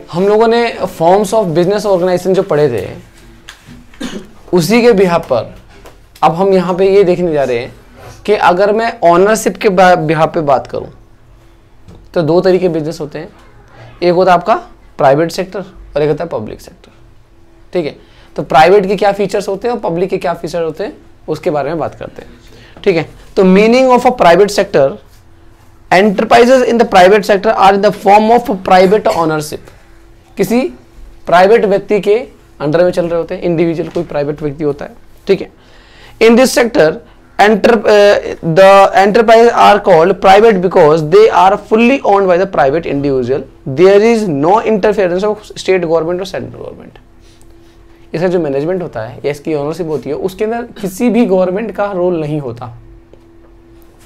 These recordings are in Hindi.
हम लोगों ने फॉर्म्स ऑफ बिजनेस ऑर्गेनाइजेशन जो पढ़े थे, उसी के बिहाफ पर अब हम यहाँ पे ये देखने जा रहे हैं कि अगर मैं ऑनरशिप के बिहाफ पे बात करूँ तो दो तरीके बिजनेस होते हैं। एक होता है आपका प्राइवेट सेक्टर और एक होता है पब्लिक सेक्टर। ठीक है, तो प्राइवेट के क्या फीचर्स होते हैं और पब्लिक के क्या फीचर होते हैं उसके बारे में बात करते हैं। ठीक है, तो meaning of a private sector, enterprises in the private sector are in the form of private ownership. किसी प्राइवेट व्यक्ति के अंडर में चल रहे होते हैं, इंडिविजुअल कोई प्राइवेट व्यक्ति होता है। ठीक है, in this sector the enterprise are called private because they are fully owned by the private individual. There is no interference of state government or central government. इसका जो मैनेजमेंट होता है या इसकी ओनरशिप होती है उसके अंदर किसी भी गवर्नमेंट का रोल नहीं होता।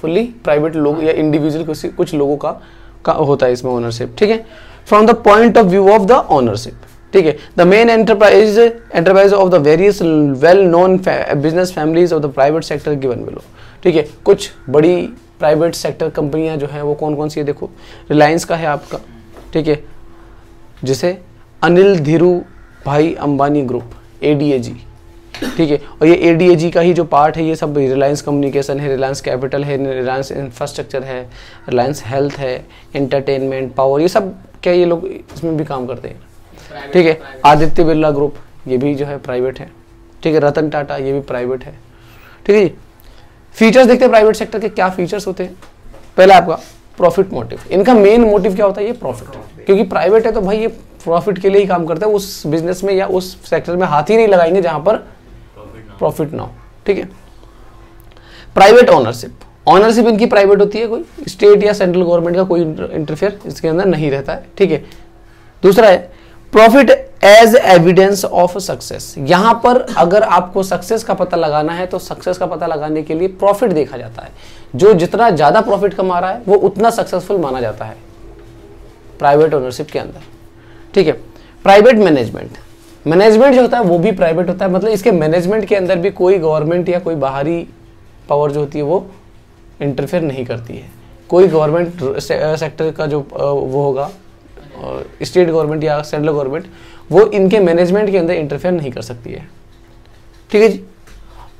फुल्ली प्राइवेट लोग या इंडिविजुअल कुछ लोगों का होता है इसमें ओनरशिप। ठीक है, from the point of view of the ownership. ठीक है, the main enterprise of the various well known business families of the private sector given below. ठीक है, कुछ बड़ी प्राइवेट सेक्टर कंपनियां जो हैं वो कौन कौन सी है, देखो रिलायंस का है आपका। ठीक है, जिसे अनिल धीरू भाई अंबानी ग्रुप, ADAG। ठीक है, और ये ADAG का ही जो पार्ट है ये सब रिलायंस कम्युनिकेशन है, रिलायंस कैपिटल है, रिलायंस इंफ्रास्ट्रक्चर है, रिलायंस हेल्थ है, एंटरटेनमेंट, पावर, ये सब क्या ये लोग इसमें भी काम करते हैं। ठीक है, आदित्य बिरला ग्रुप ये भी जो है प्राइवेट है। ठीक है, रतन टाटा ये भी प्राइवेट है। ठीक है जी, फीचर्स देखते हैं प्राइवेट सेक्टर के क्या फीचर्स होते हैं। पहला आपका प्रॉफिट मोटिव, इनका मेन मोटिव क्या होता है, ये प्रॉफिट। क्योंकि प्राइवेट है तो भाई ये प्रॉफिट के लिए ही काम करता है, उस बिजनेस में या उस सेक्टर में हाथ ही नहीं लगाएंगे जहां पर प्रॉफिट ना हो। ठीक है, प्राइवेट ओनरशिप, ओनरशिप इनकी प्राइवेट होती है, कोई स्टेट या सेंट्रल गवर्नमेंट का कोई इंटरफेयर इसके अंदर नहीं रहता है। ठीक है, दूसरा है profit as evidence of success. यहां पर अगर आपको सक्सेस का पता लगाना है तो सक्सेस का पता लगाने के लिए प्रॉफिट देखा जाता है। जो जितना ज्यादा प्रॉफिट कमा रहा है वो उतना सक्सेसफुल माना जाता है प्राइवेट ओनरशिप के अंदर। ठीक है, प्राइवेट मैनेजमेंट, मैनेजमेंट जो होता है वो भी प्राइवेट होता है, मतलब इसके मैनेजमेंट के अंदर भी कोई गवर्नमेंट या कोई बाहरी पावर जो होती है वो इंटरफेयर नहीं करती है। कोई गवर्नमेंट सेक्टर का जो वो होगा, स्टेट गवर्नमेंट या सेंट्रल गवर्नमेंट, वो इनके मैनेजमेंट के अंदर इंटरफेयर नहीं कर सकती है। ठीक है जी,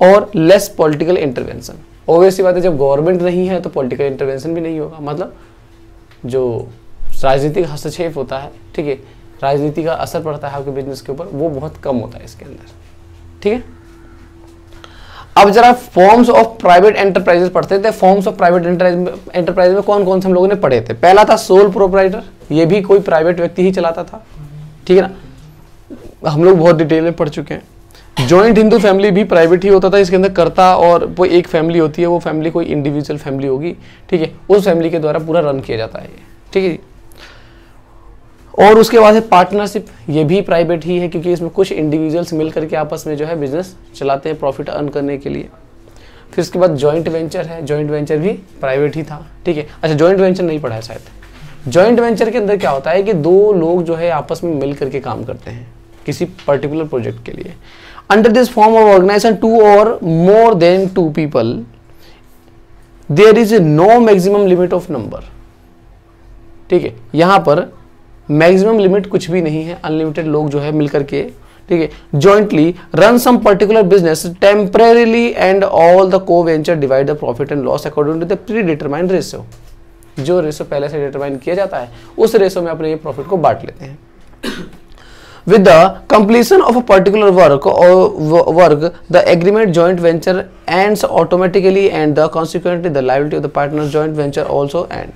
और लेस पॉलिटिकल इंटरवेंशन। ऑब्वियसली बात है, जब गवर्नमेंट नहीं है तो पॉलिटिकल इंटरवेंशन भी नहीं होगा, मतलब जो राजनीतिक हस्तक्षेप होता है, ठीक है, राजनीति का असर पड़ता है आपके बिजनेस के ऊपर, वो बहुत कम होता है इसके अंदर। ठीक है, अब जरा फॉर्म्स ऑफ प्राइवेट एंटरप्राइजेस पढ़ते थे। फॉर्म्स ऑफ प्राइवेट एंटरप्राइज में कौन कौन से हम लोगों ने पढ़े थे। पहला था सोल प्रोप्राइटर, ये भी कोई प्राइवेट व्यक्ति ही चलाता था। ठीक है ना, हम लोग बहुत डिटेल में पढ़ चुके हैं। जॉइंट हिंदू फैमिली भी प्राइवेट ही होता था, इसके अंदर कर्ता और वो एक फैमिली होती है, वो फैमिली कोई इंडिविजुअल फैमिली होगी। ठीक है, उस फैमिली के द्वारा पूरा रन किया जाता है। ठीक है, और उसके बाद है पार्टनरशिप, ये भी प्राइवेट ही है क्योंकि इसमें कुछ इंडिविजुअल्स मिल करके आपस में जो है बिजनेस चलाते हैं प्रॉफिट अर्न करने के लिए। फिर उसके बाद जॉइंट वेंचर है, जॉइंट वेंचर भी प्राइवेट ही था। ठीक है, अच्छा जॉइंट वेंचर नहीं पढ़ा है शायद। जॉइंट वेंचर के अंदर क्या होता है कि दो लोग जो है आपस में मिल करके काम करते हैं किसी पर्टिकुलर प्रोजेक्ट के लिए। Under this form of organisation 2 or more than 2 people there is no maximum limit of number. ठीक है, यहां पर मैक्सिमम लिमिट कुछ भी नहीं है, अनलिमिटेड लोग जो है मिलकर के, ठीक है, jointly run some particular business temporarily and all the co venture divide the profit and loss according to the predetermined ratio. जो रेशियो पहले से डिटरमाइन किया जाता है उस रेशियो में अपने ये प्रॉफिट को बांट लेते हैं। With the completion of a particular work the agreement joint venture ends automatically and the consequently the liability of the partner joint venture also and.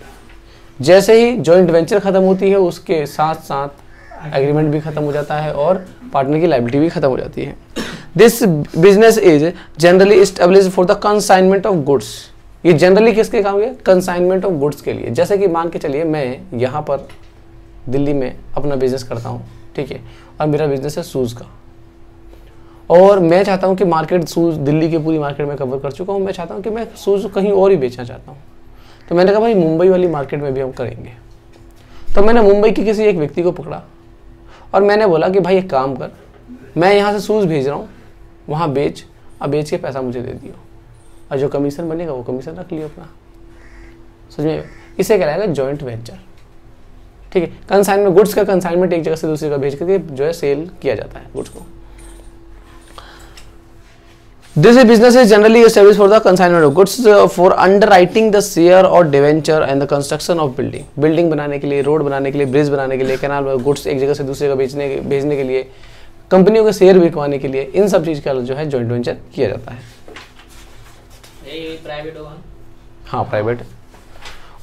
जैसे ही जॉइंट वेंचर खत्म होती है उसके साथ साथ एग्रीमेंट भी खत्म हो जाता है और पार्टनर की लायबिलिटी भी खत्म हो जाती है। This business is generally established for the consignment of goods. ये जनरली किसके काम है, कंसाइनमेंट ऑफ गुड्स के लिए। जैसे कि मान के चलिए मैं यहाँ पर दिल्ली में अपना बिजनेस करता हूँ, ठीक है, और मेरा बिजनेस है शूज़ का, और मैं चाहता हूँ कि मार्केट शूज़ दिल्ली की पूरी मार्केट में कवर कर चुका हूँ, मैं चाहता हूँ कि मैं शूज़ कहीं और ही बेचना चाहता हूँ। तो मैंने कहा भाई मुंबई वाली मार्केट में भी हम करेंगे। तो मैंने मुंबई के किसी एक व्यक्ति को पकड़ा और मैंने बोला कि भाई एक काम कर, मैं यहाँ से शूज़ भेज रहा हूँ, वहाँ बेच, अब बेच के पैसा मुझे दे दियो, और जो कमीशन बनेगा वो कमीशन रख लियो अपना। समझ में, इसे कहलाएगा जॉइंट वेंचर। ठीक है, कंसाइनमेंट, गुड्स का कंसाइनमेंट एक जगह से दूसरी जगह भेज करके जो है सेल किया जाता है गुड्स को। This business is generally established for the consignment of goods, for underwriting the share or debenture and the construction of building. Building बनाने के लिए, रोड बनाने के लिए, ब्रिज बनाने के लिए, कैनाल, गुड्स एक जगह से दूसरी जगह भेजने के लिए, कंपनियों के शेयर बिकवाने के लिए, इन सब चीज का जो है जॉइंट वेंचर किया जाता है। ये प्राइवेट होगा? हाँ, प्राइवेट।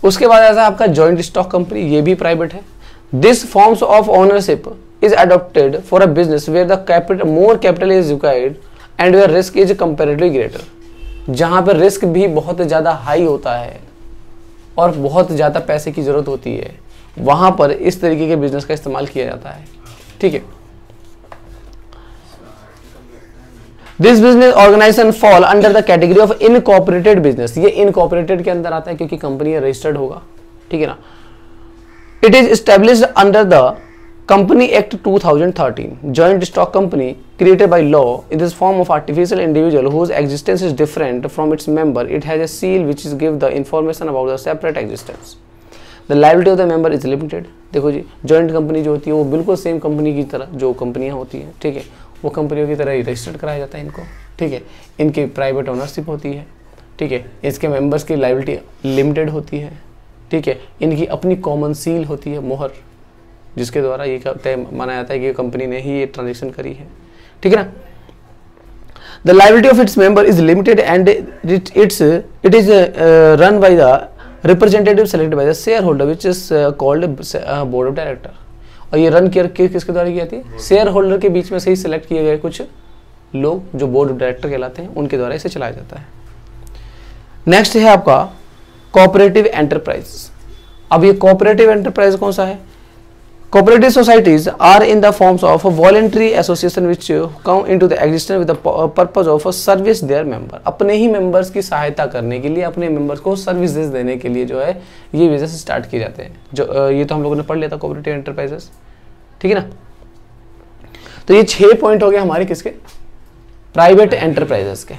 उसके बाद ऐसा आपका जॉइंट स्टॉक कंपनी, ये भी प्राइवेट है। This forms of ownership is adopted for a business where the capital more capital is required and where risk is comparatively greater. जहां पर रिस्क भी बहुत ज्यादा हाई होता है और बहुत ज्यादा पैसे की जरूरत होती है, वहां पर इस तरीके के बिजनेस का इस्तेमाल किया जाता है। ठीक है, this business organisation fall under the category of incorporated business. ये इनकॉर्पोरेटेड के अंदर आता है क्योंकि कंपनी रजिस्टर्ड होगा। ठीक है ना। It is established under the Company Act 2013, joint stock company created by law in this form of artificial individual whose existence is different from its member. It has a seal which is give the information about the separate existence. The liability of the member is limited. देखो जी, जॉइंट कंपनी जो होती है वो बिल्कुल सेम कंपनी की तरह जो कंपनियां होती हैं, ठीक है, वो कंपनियों की तरह ही रजिस्टर्ड कराया जाता है इनको। ठीक है, इनकी प्राइवेट ओनरशिप होती है। ठीक है, इसके मेंबर्स की लायबिलिटी लिमिटेड होती है। ठीक है, इनकी अपनी कॉमन सील होती है, मोहर, जिसके द्वारा ये तय माना जाता है कि कंपनी ने ही ये ट्रांजेक्शन करी है। ठीक है ना। The liability of its member is limited and it is run by the representative selected by the share holder which is called board of director. और ये रन किसके द्वारा की जाती है? शेयर होल्डर के बीच में से ही सिलेक्ट किए गए कुछ लोग जो बोर्ड ऑफ डायरेक्टर कहलाते हैं, उनके द्वारा इसे चलाया जाता है। नेक्स्ट है आपका कोऑपरेटिव एंटरप्राइज। अब ये कोऑपरेटिव एंटरप्राइज कौन सा है? Cooperative societies are in the forms of a voluntary association which come into the existence with the purpose of service their member. अपने ही members की सहायता करने के लिए, अपने members को सर्विसेज देने के लिए जो है ये बिजनेस स्टार्ट किए जाते हैं। जो ये तो हम लोगों ने पढ़ लिया था, कोऑपरेटिव एंटरप्राइजेस। ठीक है ना। तो ये 6 पॉइंट हो गए हमारे किसके? प्राइवेट एंटरप्राइजेस के।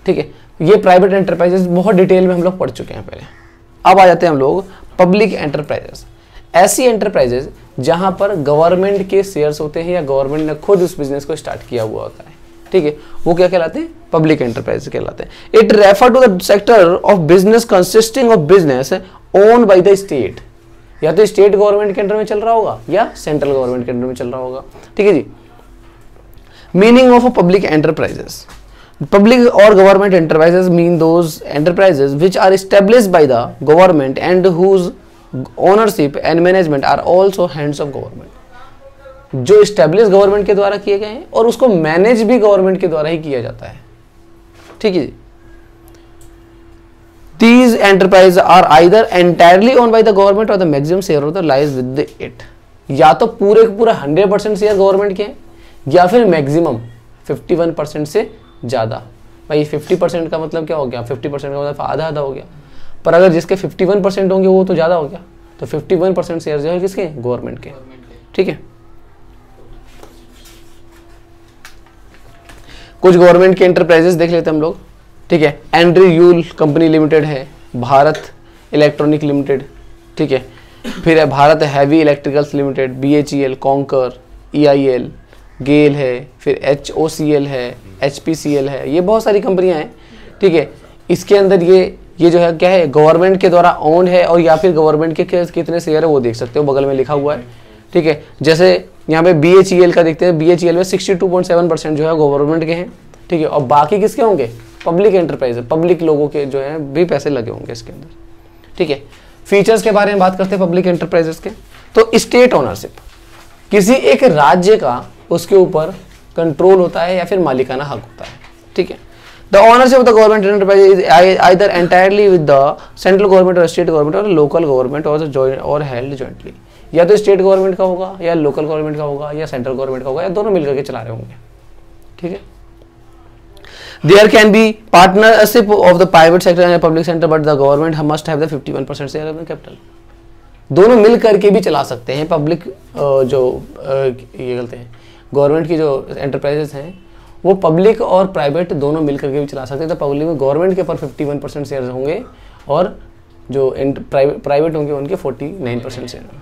ठीक है, ये प्राइवेट एंटरप्राइजेस बहुत डिटेल में हम लोग पढ़ चुके हैं पहले। अब आ जाते हैं हम लोग पब्लिक एंटरप्राइजेस। ऐसी एंटरप्राइजेज जहां पर गवर्नमेंट के शेयर्स होते हैं या गवर्नमेंट ने खुद उस बिजनेस को स्टार्ट किया हुआ होता है। ठीक है, वो क्या कहलाते हैं? पब्लिक एंटरप्राइज कहलाते हैं। It refer to the sector of business consisting of business owned by the state. या तो स्टेट गवर्नमेंट के अंडर में चल रहा होगा या सेंट्रल गवर्नमेंट के अंडर में चल रहा होगा। ठीक है जी। Meaning of public enterprises. Public or government enterprises mean those enterprises which are established by the government and whose ownership and management are also hands of government। जो established गवर्नमेंट के द्वारा किए गए हैं और उसको मैनेज भी गवर्नमेंट के द्वारा ही किया जाता है। ठीक है। These enterprises are either entirely owned by the government or the maximum shareholder lies with it। या तो पूरे 100% शेयर गवर्नमेंट के हैं या फिर मैक्सिमम 51% से ज्यादा। भाई 50% का मतलब क्या हो गया? 50% का मतलब आधा आधा हो गया। पर अगर जिसके 51% होंगे वो तो ज्यादा हो गया, तो 51% शेयर जो है किसके? गवर्नमेंट के। ठीक है। कुछ गवर्नमेंट के एंटरप्राइजेस देख लेते हैं हम लोग। ठीक है, एंड्री यूल कंपनी लिमिटेड है, भारत इलेक्ट्रॉनिक लिमिटेड। ठीक है, फिर है Bharat heavy electricals limited, BHEL, conquer, EIL, गेल है, फिर HOCL है, HPCL है। ये बहुत सारी कंपनियां हैं। ठीक है, इसके अंदर ये जो है क्या है? गवर्नमेंट के द्वारा ओन है और या फिर गवर्नमेंट के कितने शेयर है वो देख सकते हो, बगल में लिखा हुआ है। ठीक है, जैसे यहाँ पे BHEL का देखते हैं, BHEL में 62.7% जो है गवर्नमेंट के हैं। ठीक है, और बाकी किसके होंगे? पब्लिक एंटरप्राइज है, पब्लिक लोगों के जो है भी पैसे लगे होंगे इसके अंदर। ठीक है, फीचर्स के बारे में बात करते हैं पब्लिक एंटरप्राइजेस के। तो स्टेट ओनरशिप, किसी एक राज्य का उसके ऊपर कंट्रोल होता है या फिर मालिकाना हक होता है। ठीक है। The ownership of the government enterprise is either entirely with the central government और स्टेट गवर्नमेंट और लोकल गवर्नमेंट और हेल्ड जॉइंटली। या तो स्टेट गवर्नमेंट का होगा या लोकल गवर्नमेंट का होगा या सेंट्रल गवर्नमेंट का होगा या दोनों मिलकर के चला रहे होंगे। ठीक है। There can be partnership of the private sector and public sector, but the government must have the 51% share of the capital। दोनों मिल करके भी चला सकते हैं। पब्लिक जो ये कहते हैं गवर्नमेंट की जो एंटरप्राइजेस हैं वो पब्लिक और प्राइवेट दोनों मिल करके भी चला सकते हैं। तो पब्लिक में गवर्नमेंट के पर 51% शेयर होंगे और जो प्राइवेट होंगे उनके 49% शेयर।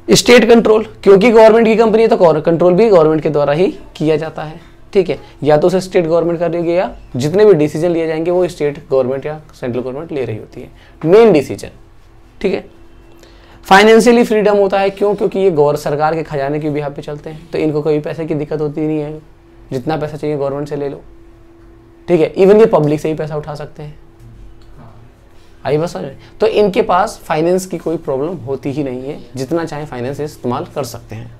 स्टेट कंट्रोल, क्योंकि गवर्नमेंट की कंपनी है तो कंट्रोल भी गवर्नमेंट के द्वारा ही किया जाता है, ठीक है, या तो उसे स्टेट गवर्नमेंट कर रही है या जितने भी डिसीजन लिए जाएंगे वो स्टेट गवर्नमेंट या सेंट्रल गवर्नमेंट ले रही होती है, मेन डिसीजन, ठीक है। फाइनेंशियली फ्रीडम होता है, क्यों? क्योंकि ये सरकार के खजाने के बिहाफ पे चलते हैं, तो इनको कोई पैसे की दिक्कत होती नहीं है, जितना पैसा चाहिए गवर्नमेंट से ले लो, ठीक है। इवन ये पब्लिक से ही पैसा उठा सकते हैं, आई बस समझ। तो इनके पास फाइनेंस की कोई प्रॉब्लम होती ही नहीं है, जितना चाहे फाइनेंस इस्तेमाल कर सकते हैं।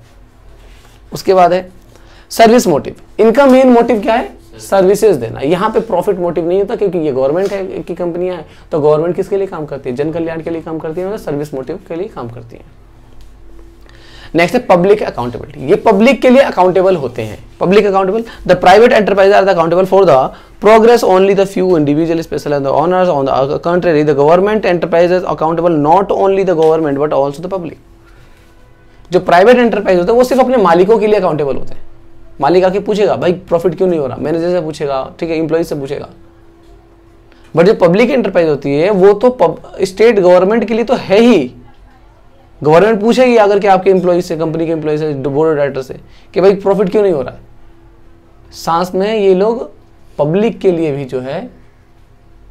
उसके बाद है सर्विस मोटिव। इनका मेन मोटिव क्या है? सर्विसेज देना। यहाँ पे प्रॉफिट मोटिव नहीं होता, क्योंकि ये गवर्नमेंट की कंपनियां हैं, तो गवर्नमेंट किसके लिए काम करती है? जन कल्याण के लिए काम करती है, मतलब सर्विस मोटिव के लिए काम करती है। नेक्स्ट है पब्लिक अकाउंटेबिलिटी। ये पब्लिक के लिए अकाउंटेबल होते हैं। Public accountable, the private enterprise are the accountable for the progress only the few individual special and the owners on the country the government enterprises accountable not only the government but also the public. जो प्राइवेट एंटरप्राइज होते हैं वो सिर्फ अपने मालिकों के लिए अकाउंटेबल होते हैं। मालिक आके पूछेगा भाई प्रॉफिट क्यों नहीं हो रहा, मैनेजर से पूछेगा, ठीक है, एम्प्लॉय से पूछेगा। बट जो पब्लिक एंटरप्राइज होती है वो तो स्टेट गवर्नमेंट के लिए तो है ही। गवर्नमेंट पूछेगी अगर कि आपके एम्प्लॉय से, कंपनी के एम्प्लॉय से, बोर्ड ऑफ डायरेक्टर से कि भाई प्रॉफिट क्यों नहीं हो रहा है। साथ में ये लोग पब्लिक के लिए भी जो है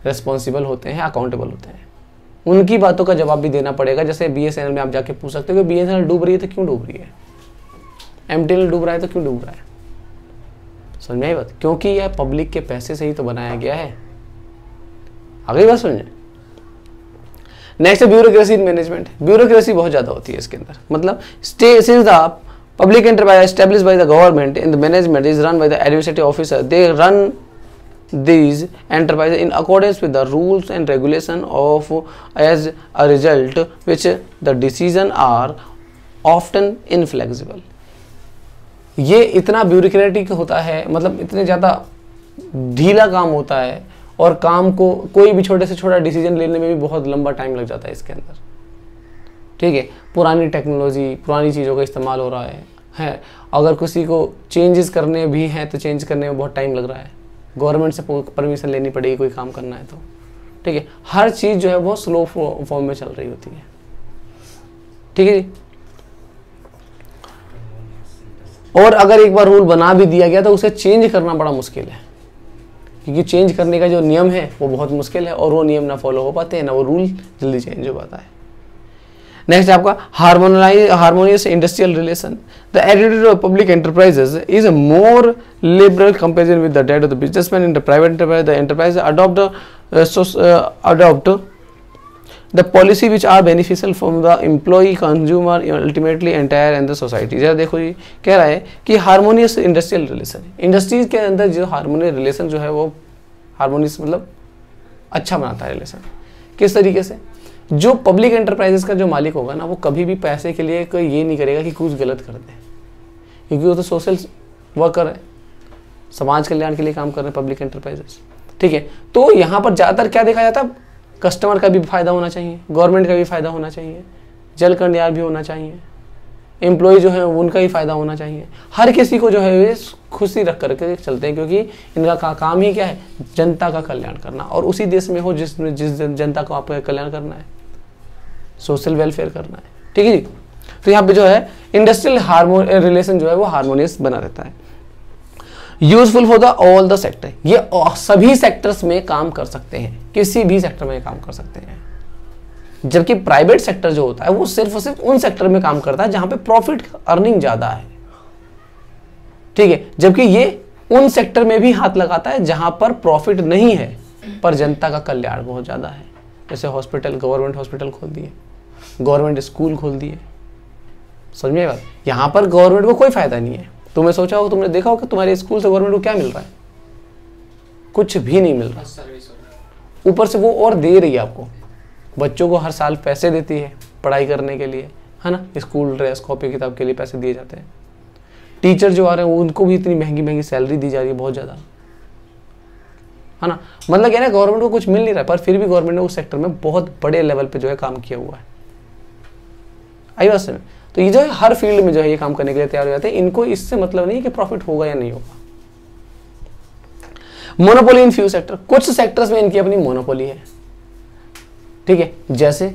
रेस्पॉन्सिबल होते हैं, अकाउंटेबल होते हैं। उनकी बातों का जवाब भी देना पड़ेगा। जैसे BSNL में आप जाके पूछ सकते हो कि BSNL डूब रही है तो क्यों डूब रही है, MTNL डूब रहा है तो क्यों डूब रहा है। समझ में आई बात? क्योंकि यह पब्लिक के पैसे से ही तो बनाया गया है। आगे बात समझे। नेक्स्ट है ब्यूरोक्रेसी इन मैनेजमेंट। ब्यूरोक्रेसी बहुत ज्यादा होती है इसके अंदर। मतलब since the public enterprise established by the government in the management is run by the administrative officer, they run these enterprises in accordance with the rules and regulation of as a result which the decision are often inflexible। ये इतना ब्यूरोक्रेटिक होता है, मतलब इतने ज़्यादा ढीला काम होता है और काम को कोई भी छोटे से छोटा डिसीजन लेने में भी बहुत लंबा टाइम लग जाता है इसके अंदर, ठीक है। पुरानी टेक्नोलॉजी, पुरानी चीज़ों का इस्तेमाल हो रहा है। अगर किसी को चेंजेस करने भी हैं तो चेंज करने में बहुत टाइम लग रहा है, गवर्नमेंट से परमिशन लेनी पड़ेगी कोई काम करना है तो, ठीक है। हर चीज़ जो है वो स्लो फॉर्म में चल रही होती है, ठीक है जी। और अगर एक बार रूल बना भी दिया गया तो उसे चेंज करना बड़ा मुश्किल है, क्योंकि चेंज करने का जो नियम है वो बहुत मुश्किल है और वो नियम ना फॉलो हो पाते हैं, ना वो रूल जल्दी चेंज हो पाता है। नेक्स्ट आपका harmonious industrial relation. The attitude of public enterprises is more liberal comparison with the that of the businessman in the private enterprise. The enterprise adopt the policy which are beneficial for the employ, consumer, ultimately entire and the society. जरा देखो जी, कह रहा है कि हार्मोनियस इंडस्ट्रियल रिलेशन, इंडस्ट्रीज के अंदर जो हार्मोनियस रिलेशन जो है वो हार्मोनियस मतलब अच्छा बनाता है रिलेशन। किस तरीके से? जो पब्लिक एंटरप्राइजेस का जो मालिक होगा ना, वो कभी भी पैसे के लिए कोई ये नहीं करेगा कि कुछ गलत कर दे, क्योंकि वो तो सोशल वर्कर है, समाज कल्याण के लिए काम कर रहे हैं पब्लिक एंटरप्राइजेस, ठीक है। तो यहाँ पर ज़्यादातर क्या देखा जाता है, कस्टमर का भी फायदा होना चाहिए, गवर्नमेंट का भी फायदा होना चाहिए, जल कल्याण भी होना चाहिए, एम्प्लॉय जो है उनका ही फायदा होना चाहिए। हर किसी को जो है वे खुशी रख करके चलते हैं, क्योंकि इनका काम ही क्या है, जनता का कल्याण करना। और उसी देश में हो जिस जनता को आपका कल्याण करना है, सोशल वेलफेयर करना है, ठीक है जी। तो यहाँ पे जो है इंडस्ट्रियल रिलेशन जो है वो हार्मोनियस बना रहता है। Useful for the all the sector, ये सभी सेक्टर्स में काम कर सकते हैं, किसी भी सेक्टर में काम कर सकते हैं। जबकि प्राइवेट सेक्टर जो होता है वो सिर्फ और सिर्फ उन सेक्टर में काम करता है जहां पे प्रॉफिट अर्निंग ज्यादा है, ठीक है। जबकि ये उन सेक्टर में भी हाथ लगाता है जहां पर प्रॉफिट नहीं है पर जनता का कल्याण बहुत ज्यादा है। जैसे हॉस्पिटल, गवर्नमेंट हॉस्पिटल खोल दिए, गवर्नमेंट स्कूल खोल दिए, समझ में बात। यहाँ पर गवर्नमेंट को कोई फायदा नहीं है। तुमने सोचा हो, तुमने देखा हो कि तुम्हारे स्कूल से गवर्नमेंट को क्या मिल रहा है? कुछ भी नहीं मिल रहा। ऊपर से वो और दे रही है आपको, बच्चों को हर साल पैसे देती है पढ़ाई करने के लिए, है ना। स्कूल ड्रेस, कॉपी किताब के लिए पैसे दिए जाते हैं। टीचर जो आ रहे हैं उनको भी इतनी महंगी महंगी सैलरी दी जा रही है, बहुत ज़्यादा, है ना। मतलब क्या है, गवर्नमेंट को कुछ मिल नहीं रहा है, पर फिर भी गवर्नमेंट ने उस सेक्टर में बहुत बड़े लेवल पे जो है काम किया हुआ है। आई बात समझ। तो ये जो है हर फील्ड में जो है ये काम करने के लिए तैयार हो जाते हैं। इनको इससे मतलब नहीं है कि प्रॉफिट होगा या नहीं होगा। मोनोपोली इन फ्यू सेक्टर, कुछ सेक्टर्स में इनकी अपनी मोनोपोली है। ठीक है, जैसे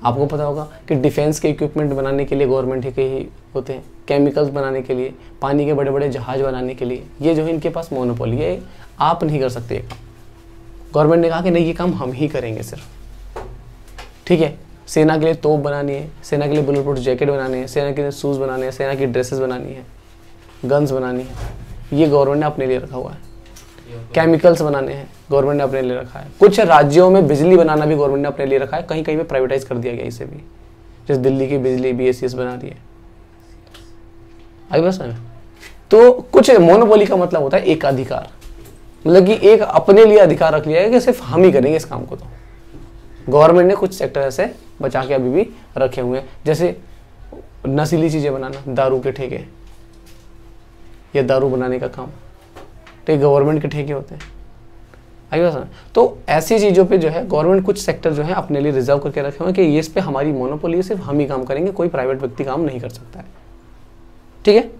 आपको पता होगा कि डिफेंस के इक्विपमेंट बनाने के लिए गवर्नमेंट के ही होते हैं, केमिकल्स बनाने के लिए, पानी के बड़े बड़े जहाज बनाने के लिए, ये जो है इनके पास मोनोपोली है, आप नहीं कर सकते ये काम। गवर्नमेंट ने कहा कि नहीं ये काम हम ही करेंगे सिर्फ, ठीक है। सेना के लिए तोप बनानी है, सेना के लिए बुलेट प्रूफ जैकेट बनाने हैं, सेना के लिए शूज़ बनाने हैं, सेना की ड्रेसेस बनानी है, गन्स बनानी है, ये गवर्नमेंट ने अपने लिए रखा हुआ है। केमिकल्स बनाने हैं, गवर्नमेंट ने अपने लिए रखा है। कुछ राज्यों में बिजली बनाना भी गवर्नमेंट ने अपने लिए रखा है, कहीं कहीं पे प्राइवेटाइज कर दिया गया इसे भी, जैसे दिल्ली की बिजली BSES बना रही है। आई बस में तो कुछ मोनोपोली का मतलब होता है एकाधिकार, मतलब कि एक अपने लिए अधिकार रख लिया है कि सिर्फ हम ही करेंगे इस काम को। तो गवर्नमेंट ने कुछ सेक्टर ऐसे बचा के अभी भी रखे हुए हैं, जैसे नशीली चीजें बनाना, दारू के ठेके या दारू बनाने का काम, तो गवर्नमेंट के ठेके होते हैं। आई बात समझ? तो ऐसी चीज़ों पे जो है गवर्नमेंट कुछ सेक्टर जो है अपने लिए रिजर्व करके रखे हुए हैं कि ये इस पे हमारी मोनोपोली है, सिर्फ हम ही काम करेंगे, कोई प्राइवेट व्यक्ति काम नहीं कर सकता है। ठीक है।